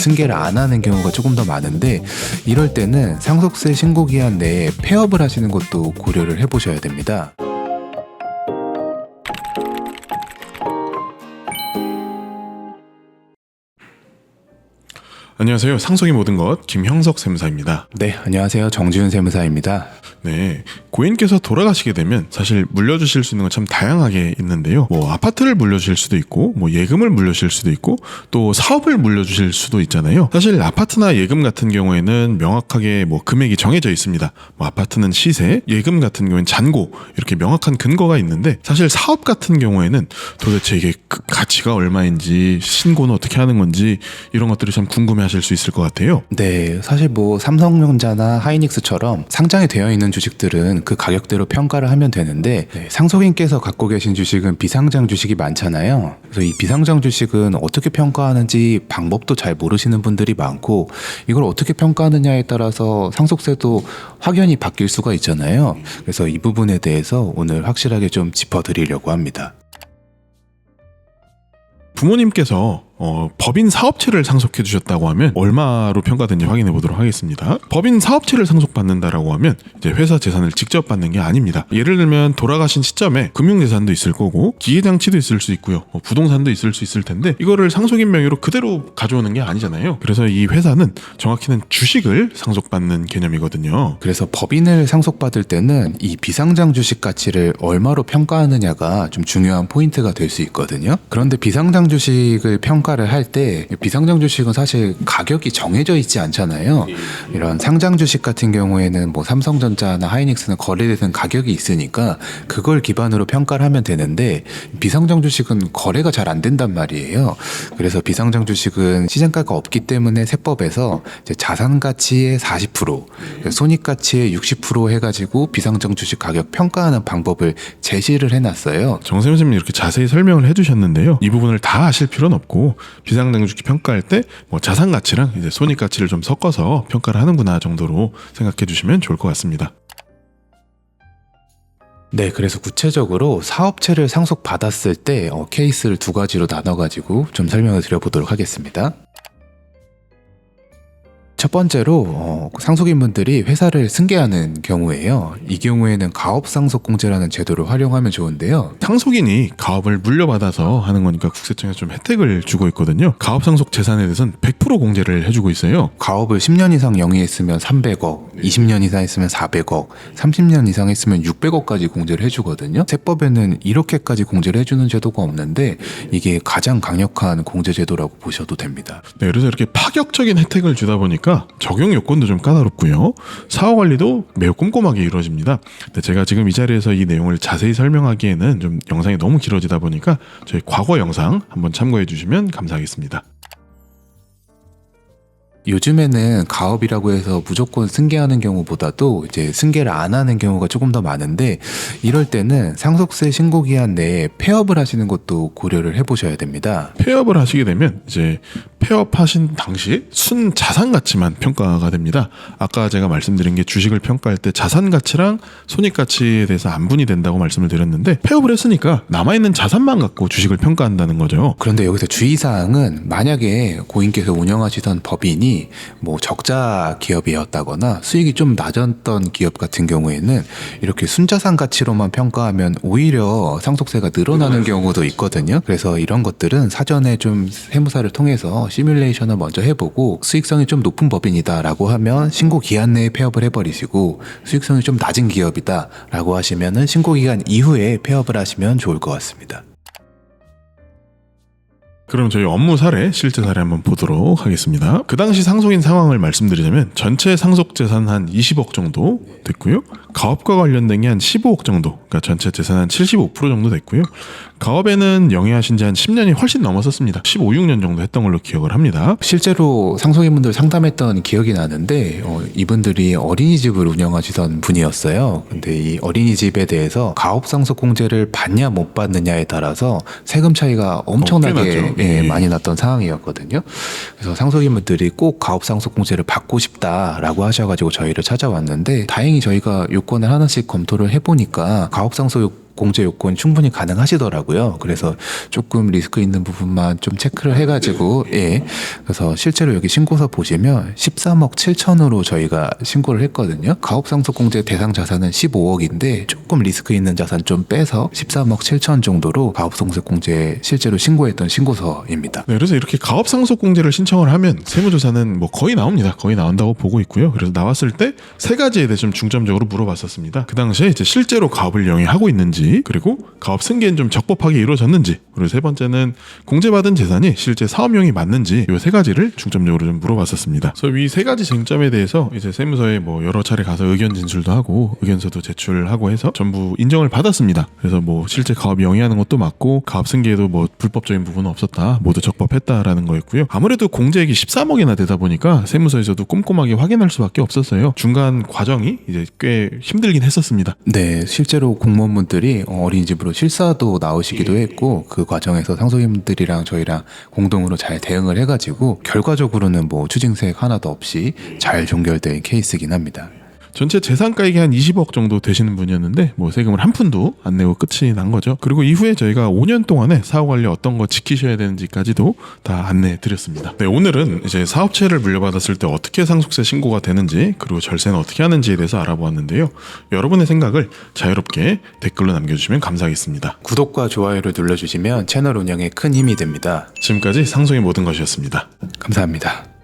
승계를 안 하는 경우가 조금 더 많은데, 이럴 때는 상속세 신고기한 내에 폐업을 하시는 것도 고려를 해보셔야 됩니다. 안녕하세요. 상속의 모든 것 김형석 세무사입니다. 네, 안녕하세요. 정지훈 세무사입니다. 네, 고인께서 돌아가시게 되면 사실 물려주실 수 있는 건 참 다양하게 있는데요. 아파트를 물려주실 수도 있고, 예금을 물려주실 수도 있고, 또 사업을 물려주실 수도 있잖아요. 사실 아파트나 예금 같은 경우에는 명확하게 금액이 정해져 있습니다. 아파트는 시세, 예금 같은 경우에는 잔고, 이렇게 명확한 근거가 있는데, 사실 사업 같은 경우에는 도대체 이게 가치가 얼마인지, 신고는 어떻게 하는 건지 이런 것들이 참 궁금해하실 수 있을 것 같아요. 네, 사실 삼성전자나 하이닉스처럼 상장이 되어 있는 주식들은 그 가격대로 평가를 하면 되는데, 상속인께서 갖고 계신 주식은 비상장 주식이 많잖아요. 그래서 이 비상장 주식은 어떻게 평가하는지 방법도 잘 모르시는 분들이 많고, 이걸 어떻게 평가하느냐에 따라서 상속세도 확연히 바뀔 수가 있잖아요. 그래서 이 부분에 대해서 오늘 확실하게 좀 짚어드리려고 합니다. 부모님께서 법인 사업체를 상속해 주셨다고 하면 얼마로 평가되는지 확인해 보도록 하겠습니다. 법인 사업체를 상속받는다라고 하면 이제 회사 재산을 직접 받는 게 아닙니다. 예를 들면 돌아가신 시점에 금융재산도 있을 거고 기계장치도 있을 수 있고요. 부동산도 있을 수 있을 텐데 이거를 상속인 명의로 그대로 가져오는 게 아니잖아요. 그래서 이 회사는 정확히는 주식을 상속받는 개념이거든요. 그래서 법인을 상속받을 때는 이 비상장 주식 가치를 얼마로 평가하느냐가 좀 중요한 포인트가 될 수 있거든요. 그런데 비상장 주식을 평가를 할 때 비상장 주식은 사실 가격이 정해져 있지 않잖아요. 이런 상장 주식 같은 경우에는 삼성전자나 하이닉스는 거래되는 가격이 있으니까 그걸 기반으로 평가를 하면 되는데, 비상장 주식은 거래가 잘 안 된단 말이에요. 그래서 비상장 주식은 시장가가 없기 때문에 세법에서 이제 자산 가치의 40%, 손익 가치의 60% 해가지고 비상장 주식 가격 평가하는 방법을 제시를 해놨어요. 정세훈 선생님이 이렇게 자세히 설명을 해주셨는데요. 이 부분을 다 아실 필요는 없고 비상장 주식 평가할 때 자산 가치랑 이제 손익 가치를 좀 섞어서 평가를 하는구나 정도로 생각해 주시면 좋을 것 같습니다. 네, 그래서 구체적으로 사업체를 상속받았을 때 케이스를 두 가지로 나눠가지고 좀 설명을 드려보도록 하겠습니다. 첫 번째로 상속인분들이 회사를 승계하는 경우예요. 이 경우에는 가업상속공제라는 제도를 활용하면 좋은데요. 상속인이 가업을 물려받아서 하는 거니까 국세청에서 좀 혜택을 주고 있거든요. 가업상속 재산에 대해서는 100% 공제를 해주고 있어요. 가업을 10년 이상 영위했으면 300억, 20년 이상 했으면 400억, 30년 이상 했으면 600억까지 공제를 해주거든요. 세법에는 이렇게까지 공제를 해주는 제도가 없는데 이게 가장 강력한 공제 제도라고 보셔도 됩니다. 네, 그래서 이렇게 파격적인 혜택을 주다 보니까 적용 요건도 좀 까다롭고요. 사후 관리도 매우 꼼꼼하게 이루어집니다. 근데 제가 지금 이 자리에서 이 내용을 자세히 설명하기에는 좀 영상이 너무 길어지다 보니까 저희 과거 영상 한번 참고해 주시면 감사하겠습니다. 요즘에는 가업이라고 해서 무조건 승계하는 경우보다도 이제 승계를 안 하는 경우가 조금 더 많은데, 이럴 때는 상속세 신고기한 내에 폐업을 하시는 것도 고려를 해보셔야 됩니다. 폐업을 하시게 되면 이제 폐업하신 당시 순 자산 가치만 평가가 됩니다. 아까 제가 말씀드린 게 주식을 평가할 때 자산 가치랑 손익 가치에 대해서 안분이 된다고 말씀을 드렸는데, 폐업을 했으니까 남아있는 자산만 갖고 주식을 평가한다는 거죠. 그런데 여기서 주의사항은, 만약에 고인께서 운영하시던 법인이 적자 기업이었다거나 수익이 좀 낮았던 기업 같은 경우에는 이렇게 순자산 가치로만 평가하면 오히려 상속세가 늘어나는 경우도 있거든요. 그래서 이런 것들은 사전에 좀 세무사를 통해서 시뮬레이션을 먼저 해보고, 수익성이 좀 높은 법인이다라고 하면 신고 기한 내에 폐업을 해버리시고, 수익성이 좀 낮은 기업이다라고 하시면은 신고 기간 이후에 폐업을 하시면 좋을 것 같습니다. 그럼 저희 업무 사례, 실제 사례 한번 보도록 하겠습니다. 그 당시 상속인 상황을 말씀드리자면 전체 상속 재산 한 20억 정도 됐고요. 가업과 관련된 게 한 15억 정도, 그러니까 전체 재산 한 75% 정도 됐고요. 가업에는 영위하신 지 한 10년이 훨씬 넘었었습니다. 15, 16년 정도 했던 걸로 기억을 합니다. 실제로 상속인분들 상담했던 기억이 나는데, 이분들이 어린이집을 운영하시던 분이었어요. 근데 이 어린이집에 대해서 가업상속공제를 받냐 못 받느냐에 따라서 세금 차이가 엄청나게 많이 났던 상황이었거든요. 그래서 상속인분들이 꼭 가업상속공제를 받고 싶다라고 하셔가지고 저희를 찾아왔는데, 다행히 저희가 요건을 하나씩 검토를 해보니까 가업상속 공제 요건 충분히 가능하시더라고요. 그래서 조금 리스크 있는 부분만 좀 체크를 해가지고 그래서 실제로 여기 신고서 보시면 13억 7천으로 저희가 신고를 했거든요. 가업상속공제 대상 자산은 15억인데 조금 리스크 있는 자산 좀 빼서 13억 7천 정도로 가업상속공제 실제로 신고했던 신고서입니다. 네, 그래서 이렇게 가업상속공제를 신청을 하면 세무조사는 뭐 거의 나옵니다. 거의 나온다고 보고 있고요. 그래서 나왔을 때 세 가지에 대해 좀 중점적으로 물어봤었습니다. 그 당시에 이제 실제로 가업을 영위하고 있는지, 그리고 가업 승계는 좀 적법하게 이루어졌는지, 그리고 세 번째는 공제받은 재산이 실제 사업용이 맞는지, 이 세 가지를 중점적으로 좀 물어봤었습니다. 그래서 이 세 가지 쟁점에 대해서 이제 세무서에 뭐 여러 차례 가서 의견 진술도 하고 의견서도 제출하고 해서 전부 인정을 받았습니다. 그래서 뭐 실제 가업 영위하는 것도 맞고 가업 승계에도 뭐 불법적인 부분은 없었다, 모두 적법했다라는 거였고요. 아무래도 공제액이 13억이나 되다 보니까 세무서에서도 꼼꼼하게 확인할 수밖에 없었어요. 중간 과정이 이제 꽤 힘들긴 했었습니다. 네, 실제로 공무원분들이 어린이집으로 실사도 나오시기도 했고 그 과정에서 상속인분들이랑 저희랑 공동으로 잘 대응을 해가지고 결과적으로는 뭐 추징세액 하나도 없이 잘 종결된 케이스긴 합니다. 전체 재산가액이 한 20억 정도 되시는 분이었는데 뭐 세금을 한 푼도 안 내고 끝이 난 거죠. 그리고 이후에 저희가 5년 동안에 사후 관리 어떤 거 지키셔야 되는지까지도 다 안내해 드렸습니다. 네, 오늘은 이제 사업체를 물려받았을 때 어떻게 상속세 신고가 되는지, 그리고 절세는 어떻게 하는지에 대해서 알아보았는데요. 여러분의 생각을 자유롭게 댓글로 남겨주시면 감사하겠습니다. 구독과 좋아요를 눌러주시면 채널 운영에 큰 힘이 됩니다. 지금까지 상속의 모든 것이었습니다. 감사합니다.